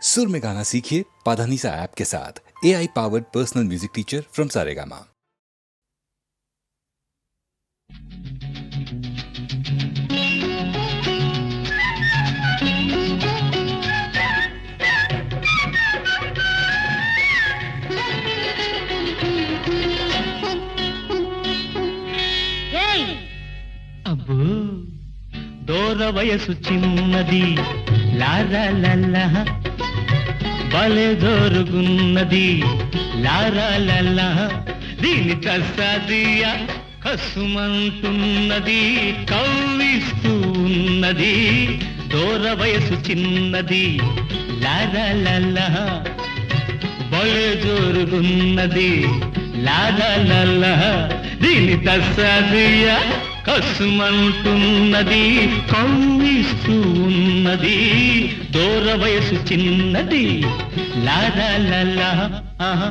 सुर में गाना सीखिए पाधानीसा ऐप के साथ। AI powered personal music teacher from Saregama. అబ్బో దూర వయసు చిన్నది లారాలల్లా భలే జోరుగున్నది లారాలల్లా దీని తస్సాదియ కసుమంటున్నది కవ్విస్తూ ఉన్నది దూర వయసు చిన్నది లారాలల్లా భలే జోరుగున్నది లారాలల్లా దీని తస్సాదియ కసుమంటున్నది కవ్విస్తూ ఉన్నది దూర వయసు చిన్నది లారాలల్లా ఆహా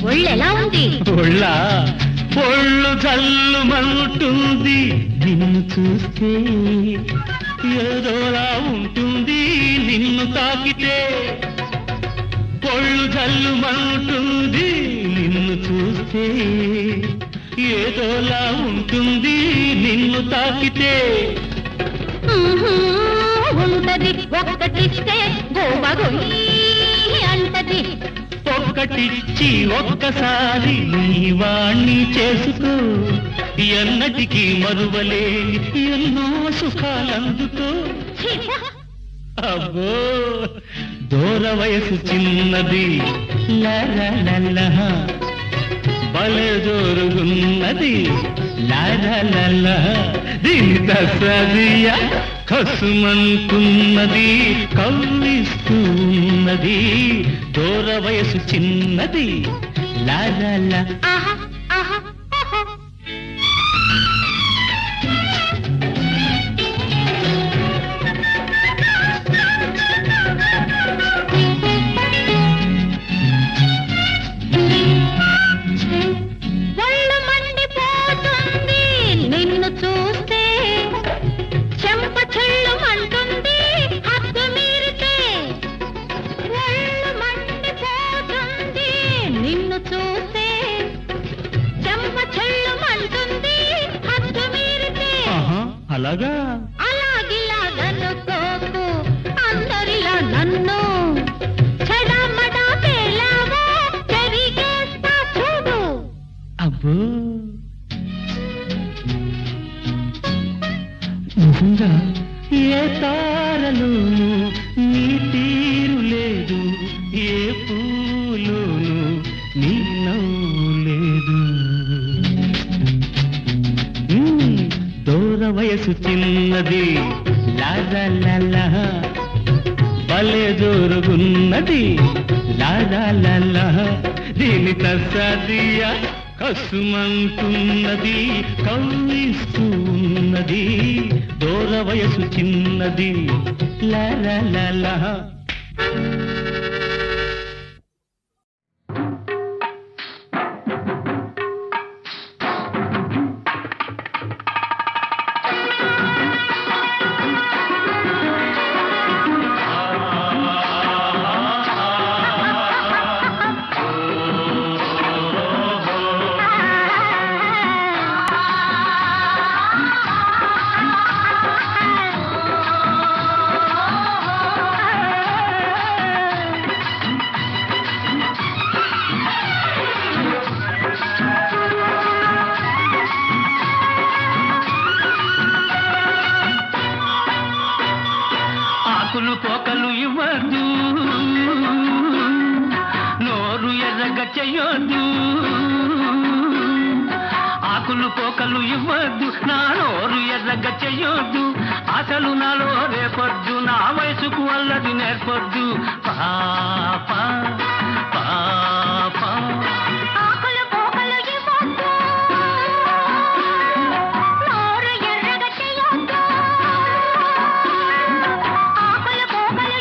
ఒళ్ళెలా ఉంది? ఒళ్ళు జల్లుమంటుంది నిన్ను చూస్తే, ఏదోలా ఉంటుంది నిన్ను తాకితే. ఒళ్ళు జల్లుమంటుంది నిన్ను చూస్తే, ఏదోలా ఉంటుంది నిన్ను తాకితే. ఉంటది ఒక్కటిస్తే గోబగొయ్యి అంటది. ఒక్కటిచ్చి ఒక్కసారి నీ వాణ్ణి చేసుకో, ఎన్నటికీ మరువలేని ఎన్నో సుఖాలందుకో. అబ్బో దూర వయసు చిన్నది లారాలల్లా భలే జోరుగున్నది లారాలల్లా దీని దసదియ కసుమంటున్నది కవ్విస్తూ ఉన్నది దూర వయసు చిన్నది లారాలా ఆహా ఆహా ఆహా. ఒళ్ళు మండిపోతుంది నిన్ను చూస్తే, చెంప చెల్లుమంటుంది హద్దు మీరితే. ఒళ్ళు మండిపోతుంది నిన్ను చూస్తే, చెంప చెల్లుమంటుంది హద్దు మీరితే. అలాగా అలాగిలాగనుకోకు అందరిలా నన్ను, చెడమడా పేలావో చెరిగేస్తా చూడు. అబ్బో నిజంగా ఏ తారలోను నీ తీరు లేదు, ఏ పూలోను నీ నవ్వు లేదు. దూర వయసు చిన్నది లారాలల్లా భలే జోరుగున్నది లారాలల్లా దీని తస్సాదియ కసుమంటున్నది కవ్విస్తూ ఉన్నది దూర వయసు చిన్నది లారాలల్లా. ఆకులు పోకలు ఇవ్వద్దు, నోరు ఎర్రగ చెయ్యొద్దు. ఆకులు పోకలు ఇవ్వద్దు, నా నోరు ఎర్రగ చెయ్యొద్దు. అసలు నాలో రేపొద్దు, నా వయసుకు అల్లది నేర్పొద్దు. పాప పాప ఆకులు పోకలు ఇవ్వొద్దు, నోరు ఎర్రగా చెయ్యొద్దు. ఆకులు పోకలు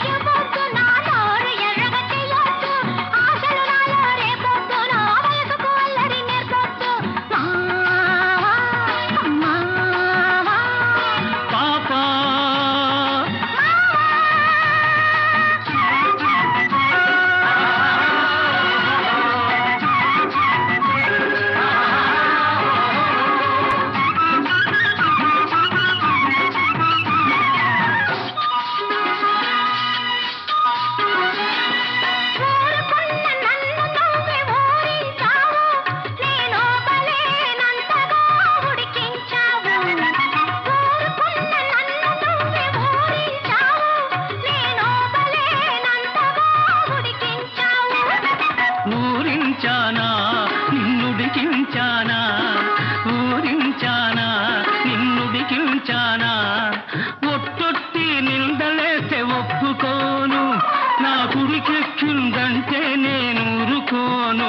చిక్కిందంటే నేను ఊరుకోను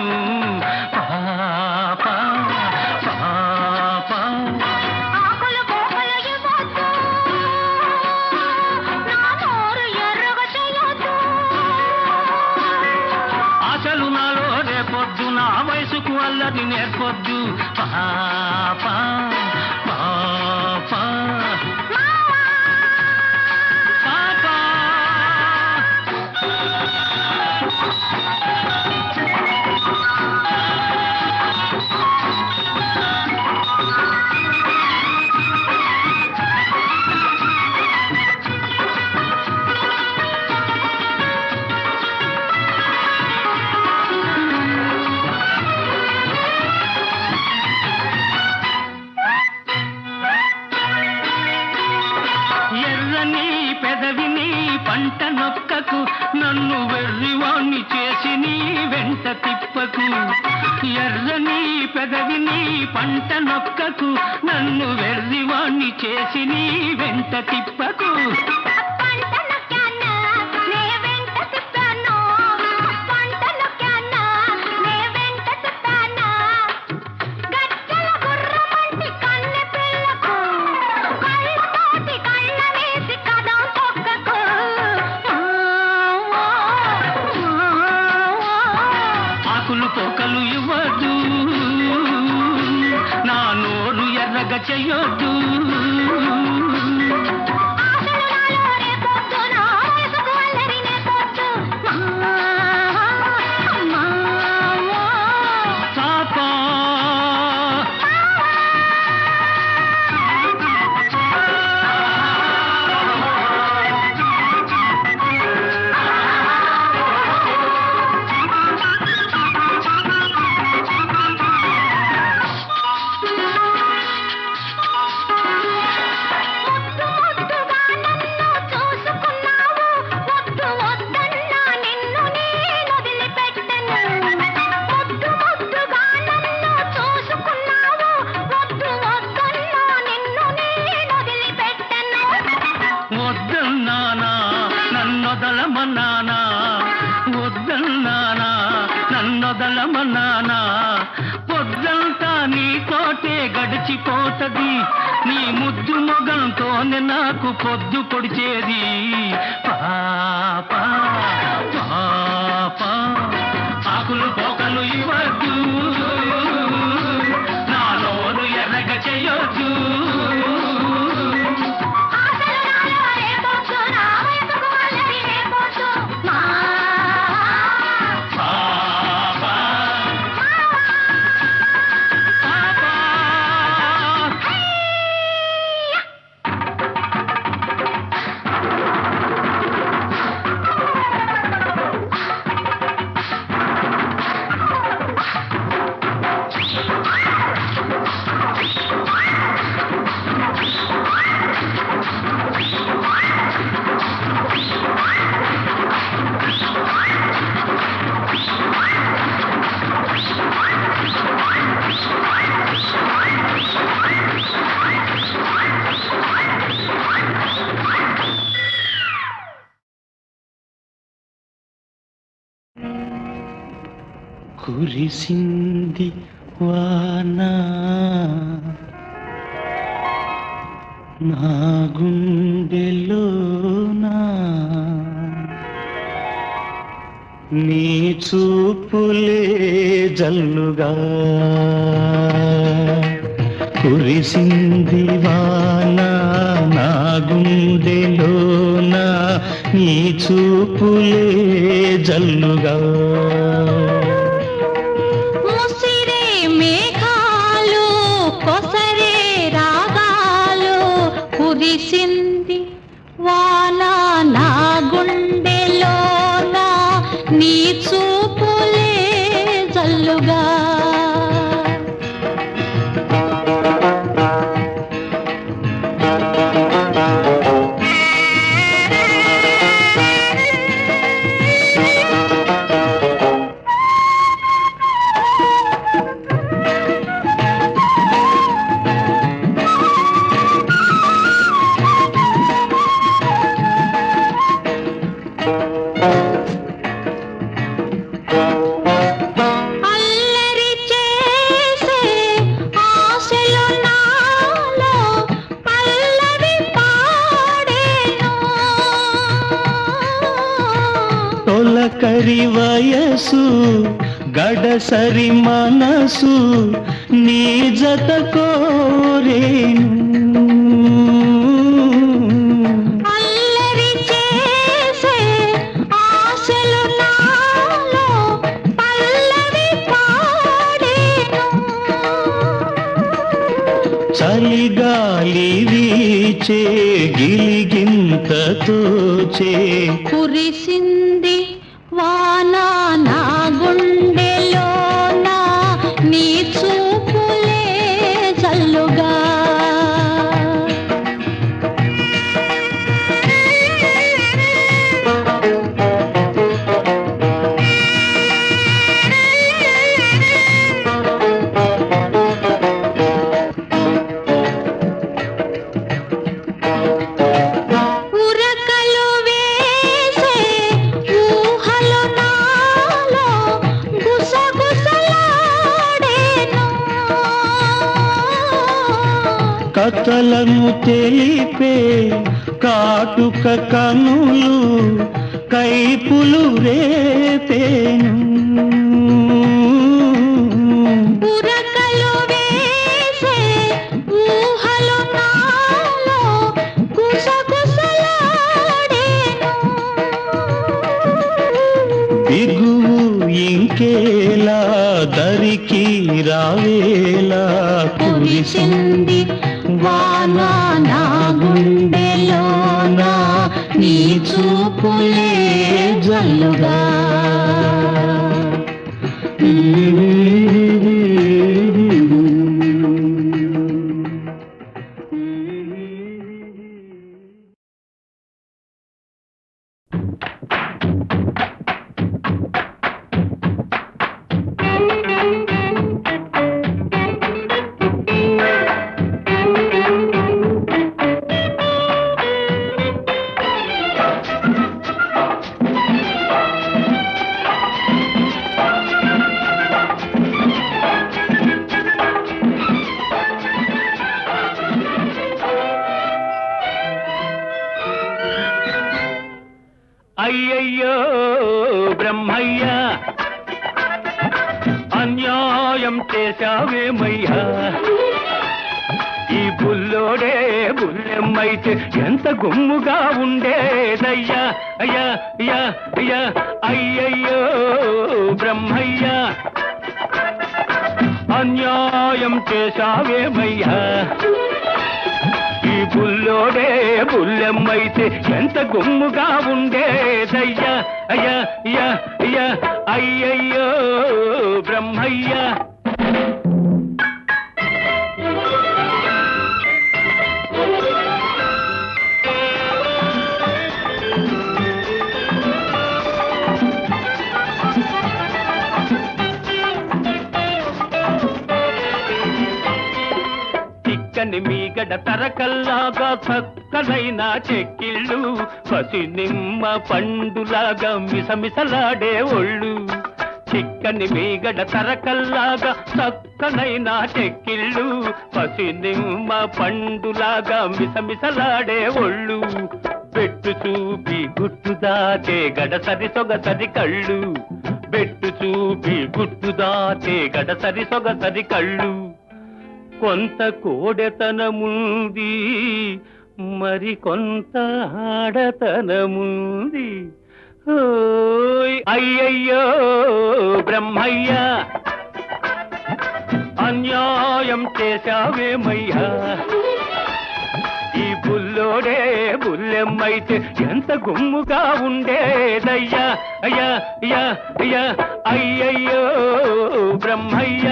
పాప పాప ఆకులు పోకలు ఇవ్వద్దు, నా నోరు ఎర్రగా చేయొద్దు. ఆశలు నాలో రేపొద్దు, నా వయసుకు అల్లది నేర్పొద్దు పాప పాప పాప ఎర్రని పెదవిని పంట నొక్కకు, నన్ను వెర్రివాణ్ణి చేసి నీ వెంట తిప్పకు. ఎర్రని పెదవిని పంట నొక్కకు, నన్ను వెర్రివాణ్ణి చేసి నీ వెంట తిప్పకు. పంట నొక్కానా, నే వెంట తిప్పాను. పంట నొక్కానా, నే వెంట తిప్పానా. గజ్జల గుర్రమంటి కన్నె పిల్లకు, కళ్ళతోటి కళ్ళ వేసి కదం తొక్కకు. ఆకులు పోకలు ఇవ్వద్దు, నా నోరు ఎర్రగా చెయ్యొద్దు. ఆశలు నాలో రేపొద్దు, నా వయసుకు అల్లరి నేర్పొద్దు. పాప ముద్దుగా నన్ను చూసుకున్నావు, వద్దు వద్దన్నా నిన్ను నేను వదిలిపెట్టను. ముద్దుగా నన్ను చూసుకున్నావు, వద్దు వద్దన్నా నిన్ను నేను వదిలిపెట్టను. వద్దన్నానా నన్నొదలమన్నానా, వద్దన్నానా నన్నొదలమన్నానా. పొద్దంతా నీతోటే గడిచిపోతది, నీ ముద్దు మొగంతోనే నాకు పొద్దు పొడిచేది పాప పాప. ఆకులు పోకలు ఇవ్వద్దు, నా నోరు ఎర్రగా చెయ్యొద్దు. ఆశలు నాలో రేపొద్దు, నా వయసుకు అల్లరి నేర్పొద్దు. పాప పాప కురిసింది వాన నా గుండెలోనా, నీ చూపులే జల్లుగా. కురిసింది వాన నా గుండెలోనా, నీ చూపులే జల్లుగా. ముసిరే మేఘాలు, కొసరే రాగాలు, కురిసింది వాన నా గుండెలోన, నీ చూపులే జల్లుగా. తొలకరి వయసు గడసరి మనసు నీ జత కోరేను అల్లరి చేసే ఆశలు నాలో పల్లవి పాడేను చలిగాలి వీచే గిలిగింతతో చే కురిసింది వాన నా గుండెలోన నీ చూపులే చల్లుగా ఉరకలు వేసే ఊహలు నాలో గుసగుసలాడేను కథలను తెలిపే కాటుక కనులు కైపులు రేపేను ఉరకలు వేసే ఊహలు నాలో గుసగుసలాడేను బిగువు ఇంకేలా దరికి రావేలా కురిసింది వాన నా గుండెలోన నీ చూపులే జల్లుగా అయ్యయ్యో బ్రహ్మయ్య అన్యాయం చేశావేమయ్యా ఈ బుల్లోడే బుల్లెమ్మైతే ఎంత గుమ్ముగా ఉండేదయ్యా అయ్యా అయ్యా అయ్యా అయ్యయ్యో బ్రహ్మయ్య అన్యాయం చేశావేమయ్యా ఈ బుల్లోడే బుల్లెమ్మైతే ఎంత గుమ్ముగా ఉండేదయ్యా అయ్యా అయ్యా అయ్యా అయ్యయ్యో బ్రహ్మయ్య చిక్కని మీగడ తరకల్లాగా చక్కనైన చెక్కిళ్ళు పసి నిమ్మ పండులాగా మిసమిసలాడే ఒళ్ళు చిక్కని మీగడ తరకల్లాగా చక్కనైన చెక్కిళ్ళు పసి నిమ్మ పండులాగా మిసమిసలాడే ఒళ్ళు పెట్టు చూపి గుట్టు దాచే గడసరి సొగసరి కళ్ళు పెట్టు చూపి గుట్టు దాచే గడసరి సొగసరి కళ్ళు కొంత కోడెతనముంది మరి కొంత ఆడతనముంది ఓయ్ అయ్యయ్యో బ్రహ్మయ్య అన్యాయం చేశావేమయ్యా ఈ బుల్లోడే బుల్లెమ్మైతే ఎంత గుమ్ముగా ఉండేదయ్యా అయ్యా అయ్యా అయ్యా అయ్యయ్యో బ్రహ్మయ్య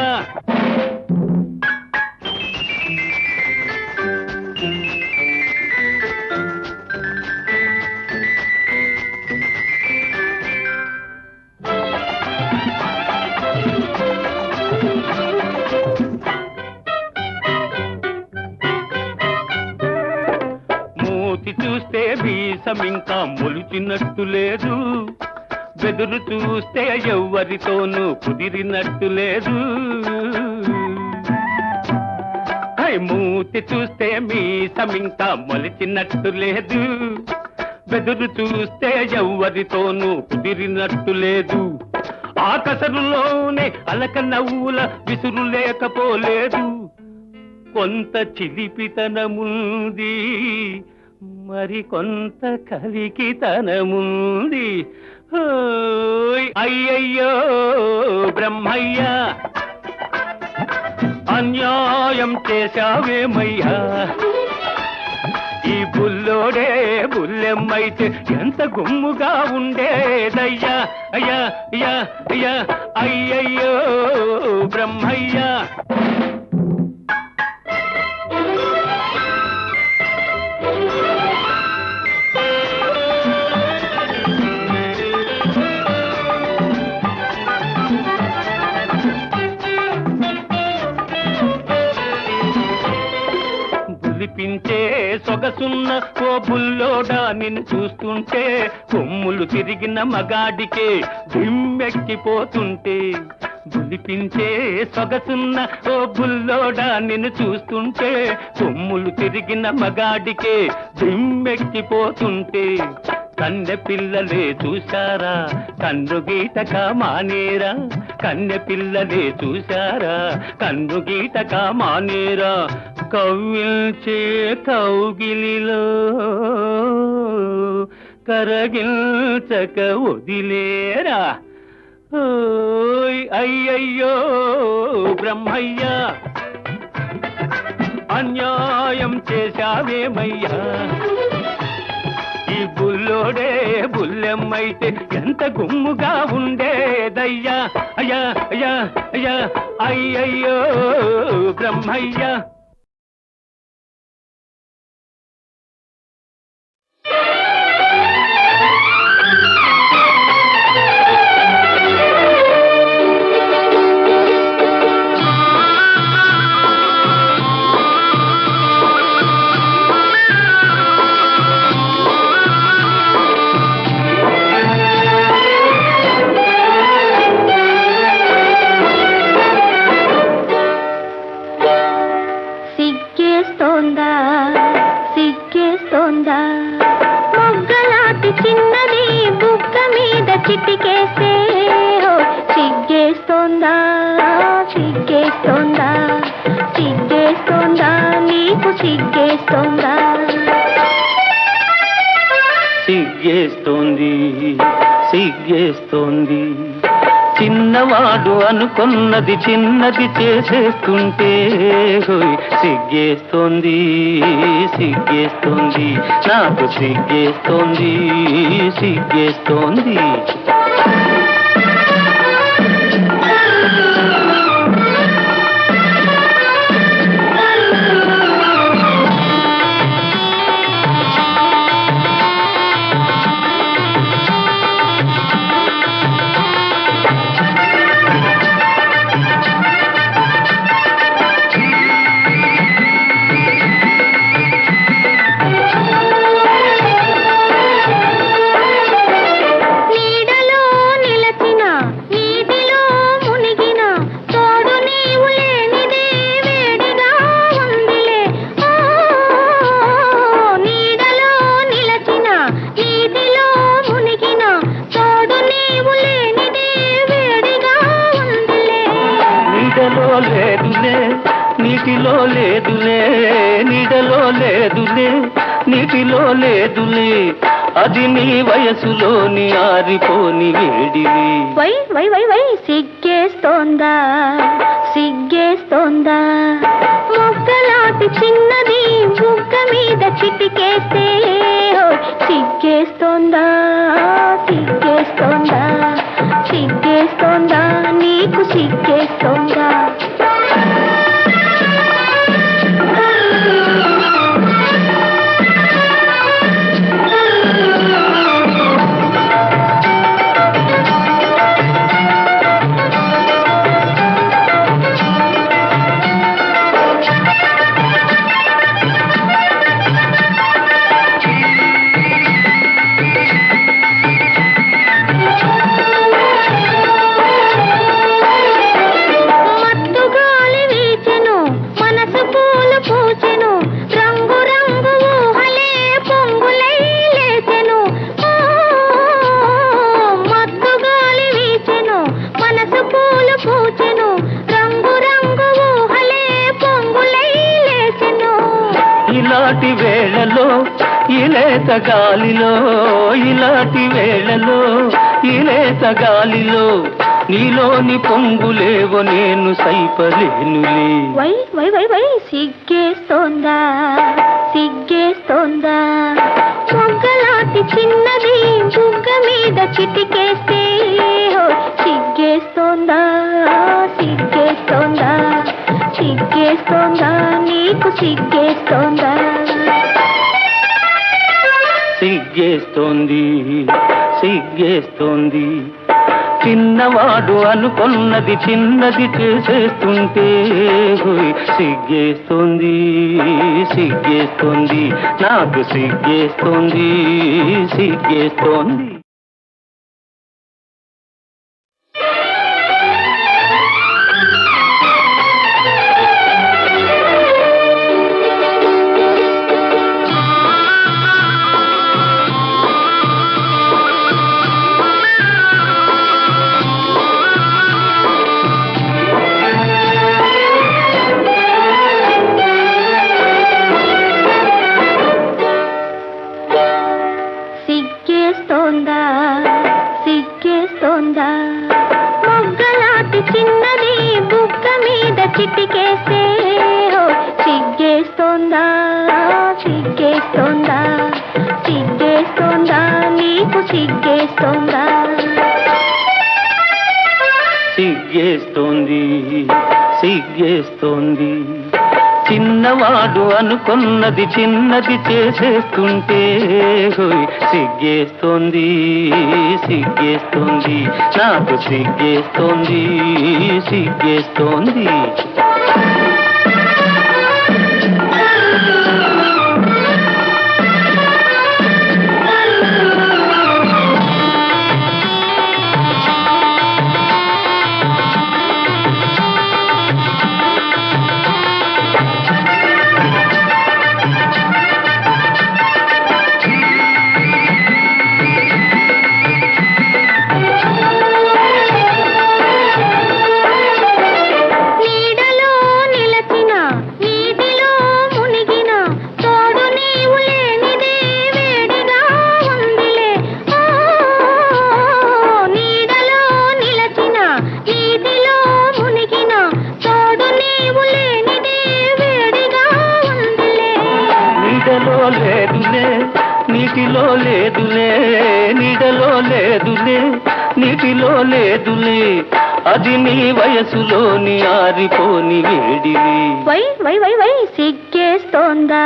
చూస్తే వీసమింకా మొలిచినట్టు లేదు బెదురు చూస్తే ఎవ్వరితోనూ కుదిరినట్టు లేదు మూతి చూస్తే మీసమింకా మొలిచినట్టు లేదు బెదురు చూస్తే ఎవ్వరితోనూ కుదిరినట్టు లేదు. ఆకసరులోనే అలక నవ్వుల విసురు లేకపోలేదు. కొంత చిలిపితనముంది, మరి కొంత కలికితనముంది. అయ్యయ్యో బ్రహ్మయ్య, అన్యాయం చేశావేమయ్యా. ఈ బుల్లోడే బుల్లెమ్మైతే ఎంత గుమ్ముగా ఉండేదయ్యా. అయ్యా అయ్యా అయ్యా అయ్యయ్యో బ్రహ్మయ్య. పించే సొగసున్న ఓ బుల్లోడా నిన్ను చూస్తుంటే కొమ్ములు తిరిగిన మగాడికే దిమ్మెక్కిపోతుంటే. బులిపించే సొగసున్న ఓ బుల్లోడా నిన్ను చూస్తుంటే కొమ్ములు తిరిగిన మగాడికే దిమ్మెక్కిపోతుంటే. కన్నె పిల్లలే చూశారా కన్ను గీటక మానేరా. కన్నె పిల్లలే చూశారా కన్ను గీటక మానేరా. కవ్విల్చే కౌగిలిలో కరగిల్చక వదిలేరా. అయ్యయ్యో బ్రహ్మయ్య, అన్యాయం చేశావేమయ్యా. ఈ బుల్లోడే బుల్లెమ్మైతే ఎంత గుమ్ముగా ఉండేదయ్యా. అయ్యా అయ్యా అయ్యా అయ్యయ్యో బ్రహ్మయ్య. మొగ్గలాంటి చిన్నది బుగ్గ మీద చిటికేస్తే సిగ్గేస్తోందా సిగ్గేస్తోందా సిగ్గేస్తోందా నీకు సిగ్గేస్తోందా. సిగ్గేస్తోంది సిగ్గేస్తోంది, చిన్నవాడు అనుకున్నది చిన్నది చేసేస్తుంటే. సిగ్గేస్తోంది సిగ్గేస్తోంది, నాకు సిగ్గేస్తోంది సిగ్గేస్తోంది. నీటిలో లేదులే నీడలో లేదులే నీటిలో లేదులే, అది నీ వయసులోని ఆరిపోని వేడివి. వై వై వై వై సిగ్గేస్తోందా సిగ్గేస్తోందా, మొగ్గలాంటి చిన్నది బుగ్గ మీద చిటికేస్తే సిగ్గేస్తోందా సిగ్గేస్తోందా సిగ్గేస్తోందా నీకు సిగ్గేస్తోందా. లేత గాలిలో ఇలాంటి వేళలో ఈ లేత గాలిలో నీలోని పొంగులేవో నేను సైపలేనులే. వై వై వై వై సిగ్గేస్తోందా సిగ్గేస్తోందా మొగ్గలాంటి చిన్నది బుగ్గ మీద చిటికేస్తే సిగ్గేస్తోందా సిగ్గేస్తోందా సిగ్గేస్తోందా నీకు సిగ్గేస్తోందా సిగ్గేస్తోంది సిగ్గేస్తోంది చిన్నవాడు అనుకున్నది చిన్నది చేసేస్తుంటే సిగ్గేస్తోంది సిగ్గేస్తోంది నాకు సిగ్గేస్తోంది సిగ్గేస్తోంది. సిగ్గేస్తోందా సిగ్గేస్తోందా మొగ్గలాంటి చిన్నది బుగ్గ మీద చిటికేస్తే సిగ్గేస్తోందా సిగ్గేస్తోందా సిగ్గేస్తోందా నీకు సిగ్గేస్తోందా సిగ్గేస్తోంది సిగ్గేస్తోంది చిన్నవాడు అనుకున్నది చిన్నది చేసేస్తుంటే సిగ్గేస్తోంది సిగ్గేస్తోంది నాకు సిగ్గేస్తోంది సిగ్గేస్తోంది. నీటిలో లేదులే నీడలో లేదులే నీటిలో లేదులే అది నీ వయసులోని ఆరిపోని వేడివి. వై వై వై వై సిగ్గేస్తోందా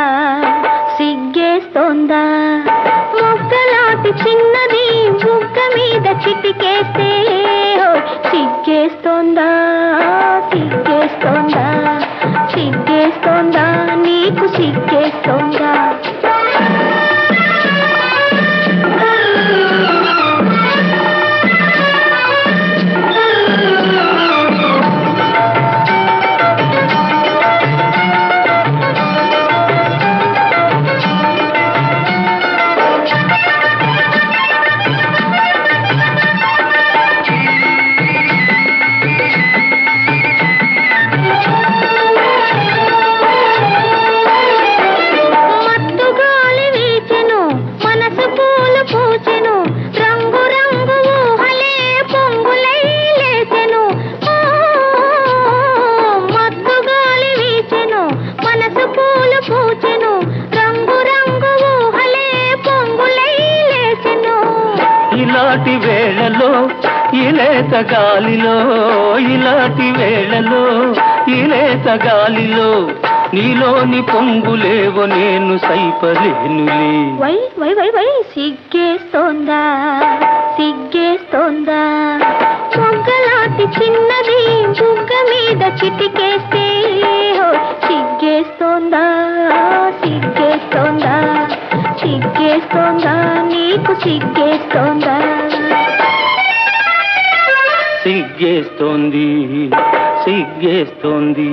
సిగ్గేస్తోందా మొగ్గలాంటి చిన్నది బుగ్గ మీద చిటికేస్తే సిగ్గేస్తోందా సిగ్గేస్తోందా సిగ్గేస్తోందా నీకు సిగ్గేస్తోందా ఇలాంటి వేళలో ఇలేత గాలిలో ఇలాంటి వేళలో ఇలేత గాలిలో నీలోని పొంగులేవో నేను సైపలేనులే. వై వై వై వై సిగ్గేస్తోందా సిగ్గేస్తోందా మొగ్గలాంటి చిన్నది బుగ్గ మీద చిటికేస్తే సిగ్గేస్తోందా సిగ్గేస్తోందా సిగ్గేస్తోందా నీకు సిగ్గేస్తోందా సిగ్గేస్తోంది సిగ్గేస్తోంది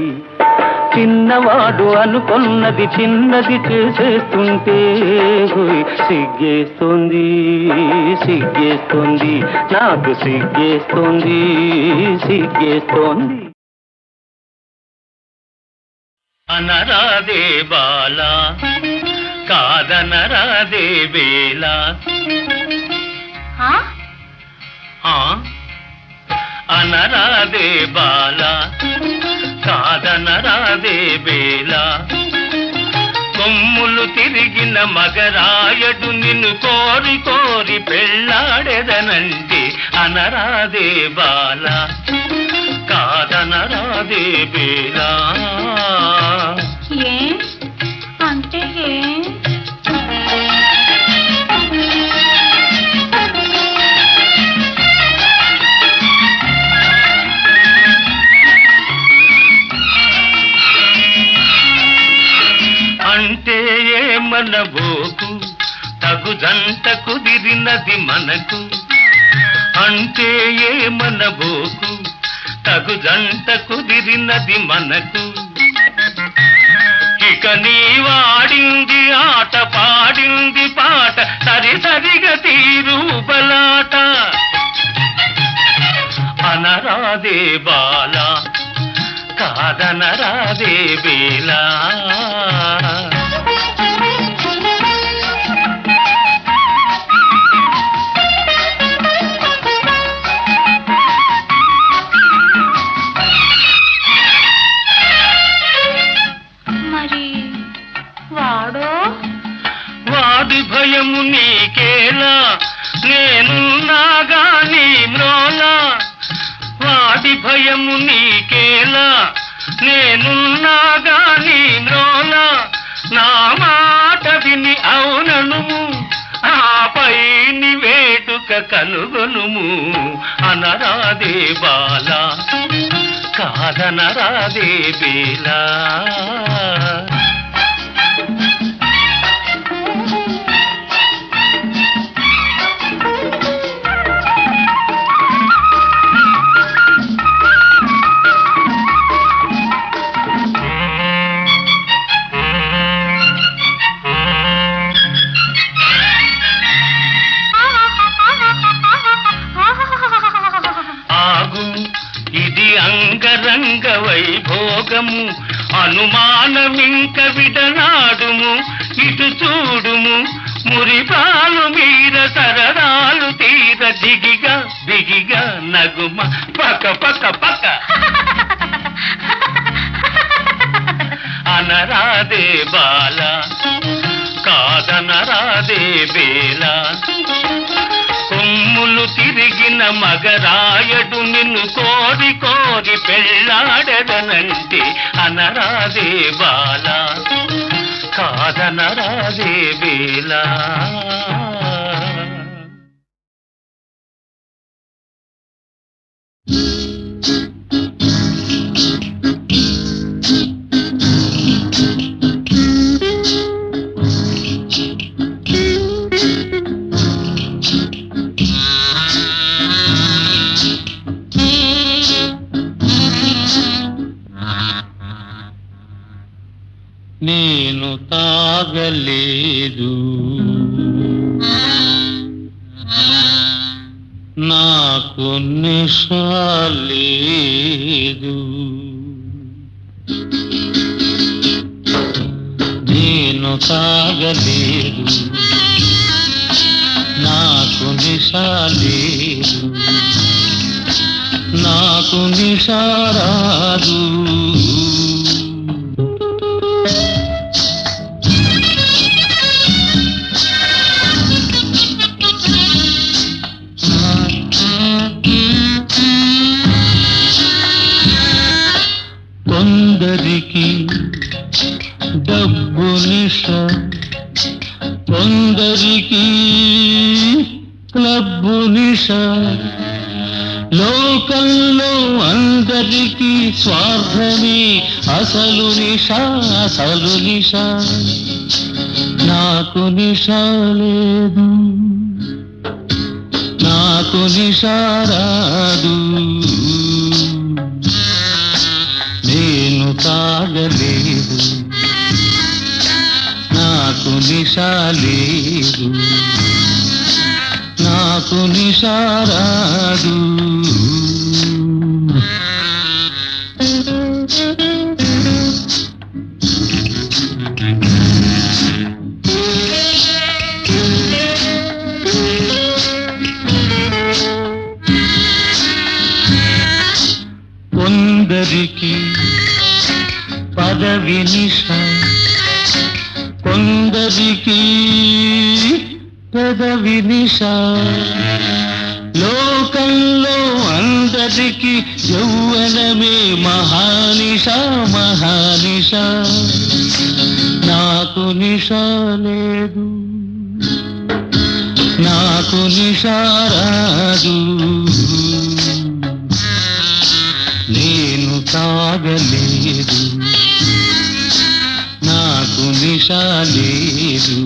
చిన్నవాడు అనుకున్నది చిన్నది చేసేస్తుంటే సిగ్గేస్తోంది సిగ్గేస్తోంది నాకు సిగ్గేస్తోంది సిగ్గేస్తోంది. అనరాదే బాలా కాదనరాదే వేళ ఆ? అనరాదే బాల కాదనరాదే వేళ కొమ్ములు తిరిగిన మగరాయడు నిన్ను కోరి కోరి పెళ్ళాడెదనంటే అనరాదే బాల కాదనరాదే వేళ ఏ అంటే ఏ అంటే ఏమనబోకు తగు జంట కుదిరినది మనకు అంటే ఏమనబోకు తగు జంట కుదిరినది మనకు ఇక నీ వాడింది ఆట పాడింది పాట సరి సరిగా తీరు బలాట అనరాదే బాల కాదనరాదే వేళ మరి వాడో వాడి భయము నీకేలా నేనున్నాగా నీ మ్రోలా వాడి భయము నీకేలా నేనున్నాగా నీ మ్రోలా నా మాట విని అవుననుము ఆపై నీ వేడుక కనుగొనుము అనరాదే బాల కాదనరాదే వేళ ఆగు ఇది అంగరంగ వైభోగము అనుమానమింక విడనాడుము ఇటు చూడుము మురిపాలు మీర సరదాలు తీర దిగిగా దిగిగా నగుమ పక పక పక అనరాదే బాల కాదనరాదే వేళ కొమ్ములు తిరిగిన మగరాయడు నిన్ను కోరి కోరి పెళ్ళాడెదనంటే అనరాదే బాల కాదనరాదే వేళ నేను తాగలేదు నాకు నిషాలేదు నేను తాగలేదు నాకు నిషాలేదు నాకు నిషారాదు కొందరికి డబ్బు నిష కొందరికి క్లబ్బు నిష లోకంలో అందరికీ స్వార్థమే అసలు నిష అసలు నిష నాకు నిష లేదు నాకు నిషారాదు నేను తాగలేదు నాకు నిషాలేదు నాకు నిషారాదు కొందరికి పదవి నిష, కొందరికి పెదవి నిష. లోకంలో అందరికి యౌవనమే మహానిష మహానిష. నాకు నిష లేదు, నాకు నిష రాదు, నేను తాగలేదు, నాకు నిష లేదు,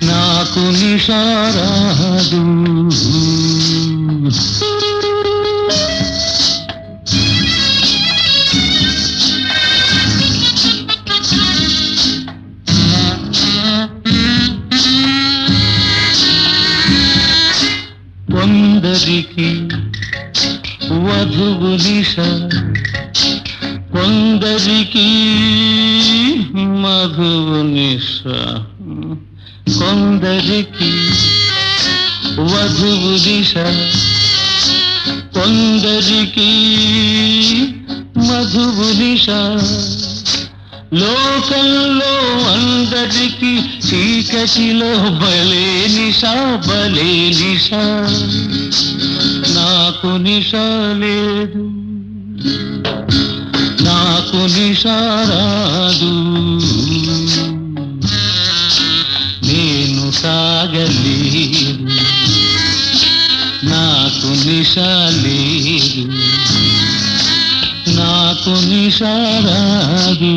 నాకు నిష రాదు. కొందరికి వధువు నిష, కొందరికి మధువు నిష. కొందరికి వధువు నిష, కొందరికి మధువు నిష. లోకంలో అందరికి చీకటిలో బలే నిష బలే నిష. నాకు నిష లేదు, నాకు నిష రాదు, నేను తాగలేదు, నాకు నిష లేదు, నాకు నిష రాదు.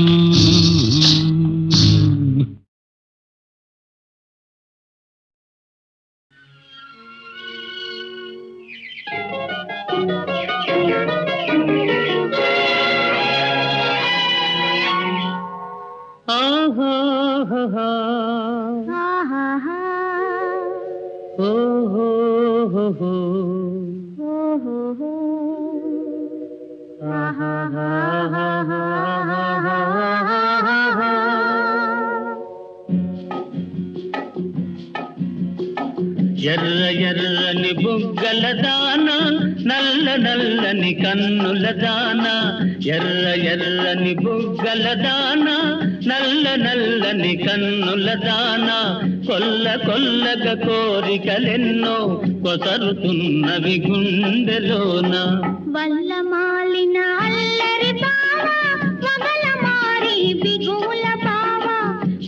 ఎర్ర ఎర్రని బుగ్గల దాన, నల్ల నల్లని కన్నుల దాన. ఎర్ర ఎర్రని బుగ్గల దాన, నల్ల నల్లని కన్నుల దాన. కొల్ల కొల్లగా కోరికలెన్నో కొసరుతున్నవి గుండెలోన. వల్ల మాలిన అల్లరి బావ, వగల మారి బిగుల బావ.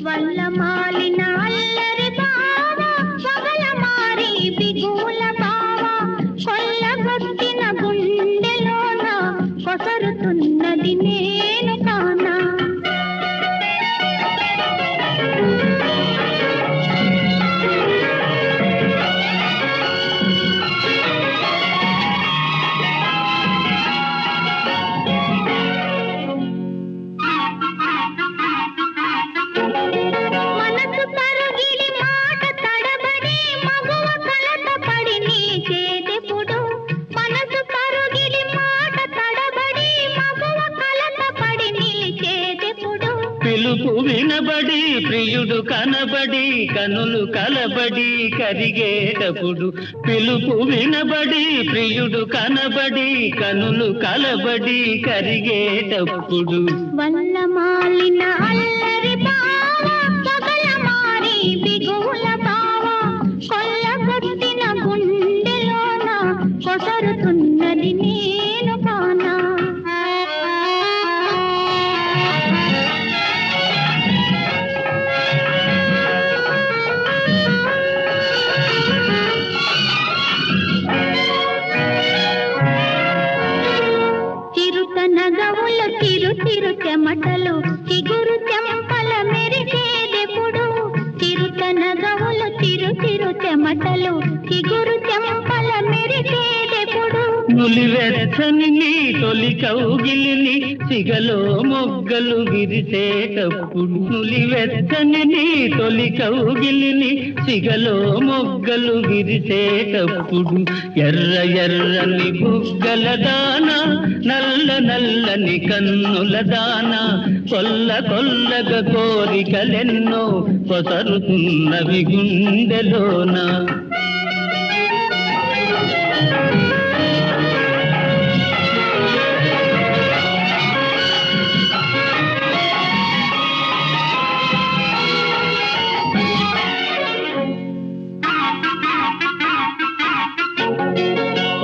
వల్ల మాలిన అల్లరి బావ, వగల మారి బిగుల బావ. కొల్లగొట్టిన గుండెలోన కొసరుతున్నది నేను కానా. పిలుపు వినబడి ప్రియుడు కనబడి కనులు కలబడి కరిగేటప్పుడు. పిలుపు వినబడి ప్రియుడు కనబడి కనులు కలబడి కరిగేటప్పుడు. వల్ల మాలిన అల్లరి బావ, పగల మారి బిగుల బావ. కొల్లగొట్టిన గుండెలోన కొసరుతున్నది నేను కానా. చిరుతనగవుల చిరు చిరు చెమటలు చిగురు చెంపల మెరిసేదెప్పుడు. చిరుతనగవుల చిరు చిరు చెమటలు చిగురు చెంపల మెరిసేదెప్పుడు. నులివెచ్చని నీ తొలి కౌగిలిని సిగలో మొగ్గలు విరిసేటప్పుడు. నులివెచ్చని నీ తొలి కౌగిలిని సిగలో మొగ్గలు విరిసేటప్పుడు. ఎర్ర ఎర్రని బుగ్గల దాన, నల్ల నల్లని కన్నుల దాన. కొల్ల కొల్లగా కోరికలెన్నో కొసరుతున్నవి గుండెలోన.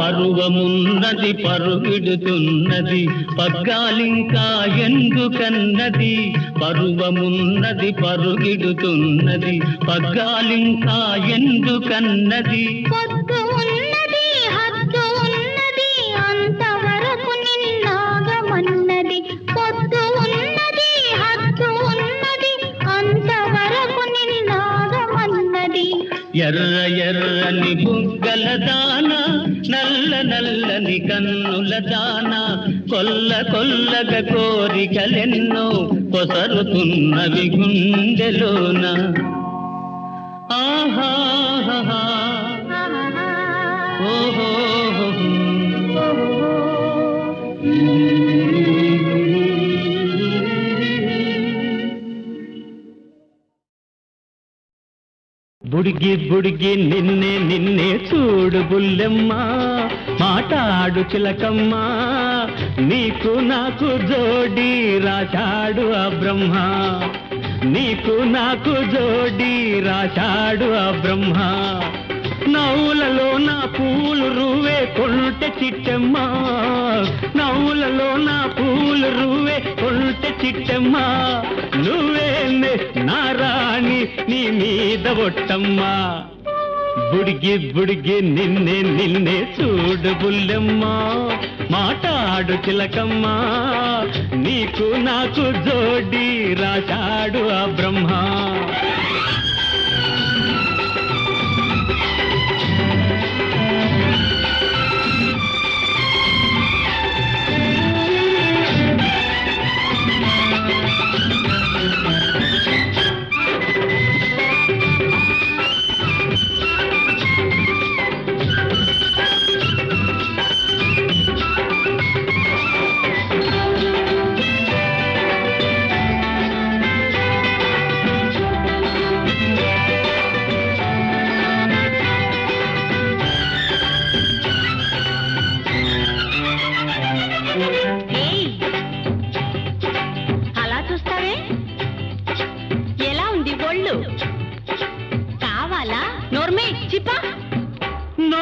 పరువమున్నది పరుగిడుతున్నది పగ్గాలింకా ఎందుకన్నది పరువమున్నది పరుగిడుతున్నది పగ్గాలింకా ఎందుకన్నది పొద్దు ఉన్నది హద్దు ఉన్నది అంతవరకు నిన్నాగమన్నది పొద్దు ఉన్నది హద్దు ఉన్నది అంతవరకు నిన్నాగమన్నది ఎర్ర ఎర్రని బుగ్గల దాన నల్ల నల్లని కన్నుల దాన కొల్ల కొల్లగా కోరికలెన్నో కొసరుతున్నవి గుండెలోన ఆహా ఓహో బుడిగి బుడిగి నిన్నే నిన్నే చూడు బుల్లెమ్మ మాటాడు చిలకమ్మ నీకు నాకు జోడి రాశాడు ఆ బ్రహ్మ నీకు నాకు జోడి రాశాడు ఆ బ్రహ్మ నవ్వులలో నా పూలు రువే కొంటె చిట్టెమ్మ నవ్వులలో నా పూలు రువే కొంటె చిట్టెమ్మ నువ్వే నా రాణి నీ మీద ఒట్టమ్మా బుడిగి బుడిగి నిన్నే నిన్నే చూడు బుల్లెమ్మ మాటాడు చిలకమ్మ నీకు నాకు జోడి రాశాడు ఆ బ్రహ్మ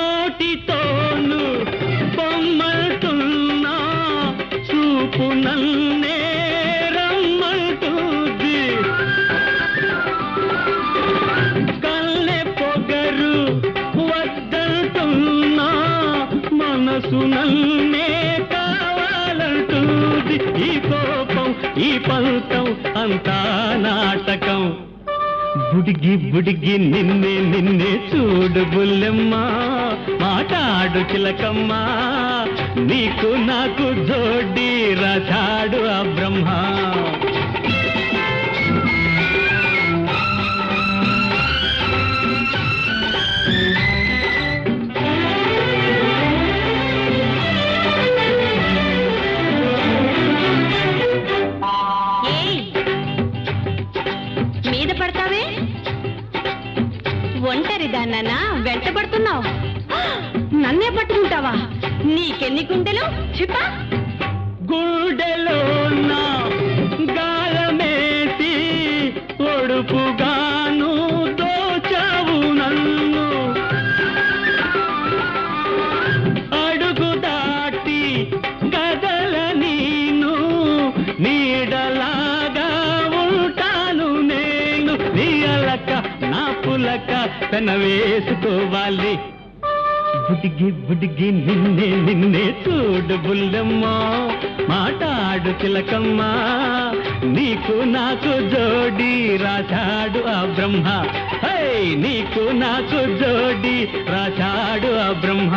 నోటితోను బొమ్మతున్నా చూపు నన్నే రమ్మంటుంది కళ్ళె పొగరు వద్దంటున్నా మనసు నన్నే కావాలంటుంది ఈ కోపం ఈ పంతం అంతా నాటకం బుడిగి బుడిగి నిన్నే నిన్నే చూడు బుల్లెమ్మ మాటాడు చిలకమ్మ నీకు నాకు జోడి రాశాడు ఆ బ్రహ్మ ఒంటరిదానా వెంటబడుతున్నావు నన్నే పట్టుకుంటావా నీకెన్ని గుండెలు చిప్పా గుండెలో నా గాలమేసి ఒడుపుగాను దోచావు నన్ను అడుగు దాటి గదల నీను నీడలాగా ఉంటాను నేను నీ అలక నా పులక పెన వేసుకోవాలి బుడిగి బుడిగి నిన్నే నిన్నే చూడు బుల్లెమ్మ మాటాడు చిలకమ్మ నీకు నాకు జోడి రాశాడు ఆ బ్రహ్మ హే నీకు నాకు జోడి రాశాడు ఆ బ్రహ్మ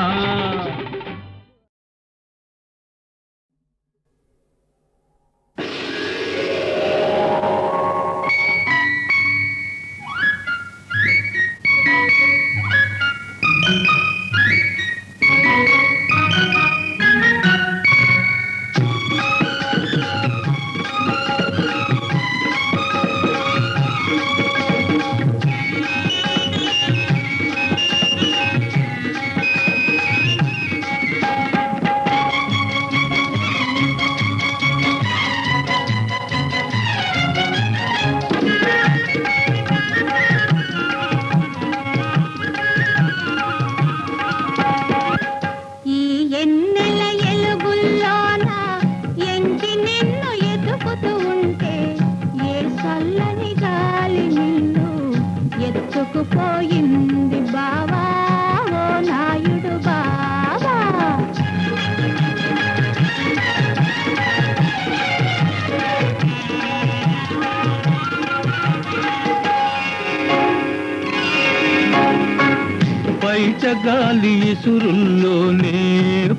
ఈతగాలి ఇసురుల్లోనే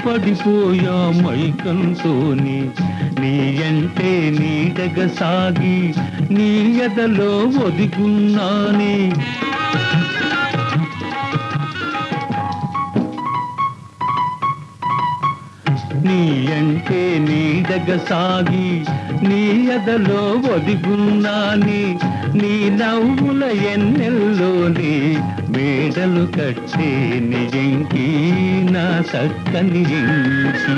పడిపోయా మైకంతోనే నీ అంటే నీడగా సాగి నీ ఎదలో ఒదిగున్నానే నీ అంటే నీడగా సాగి నీ ఎదలో ఒదిగున్నాని నీ నవ్వుల ఎన్నెల్లోని మేడలు కట్టే నిజంకి నా చక్కని ఇంకి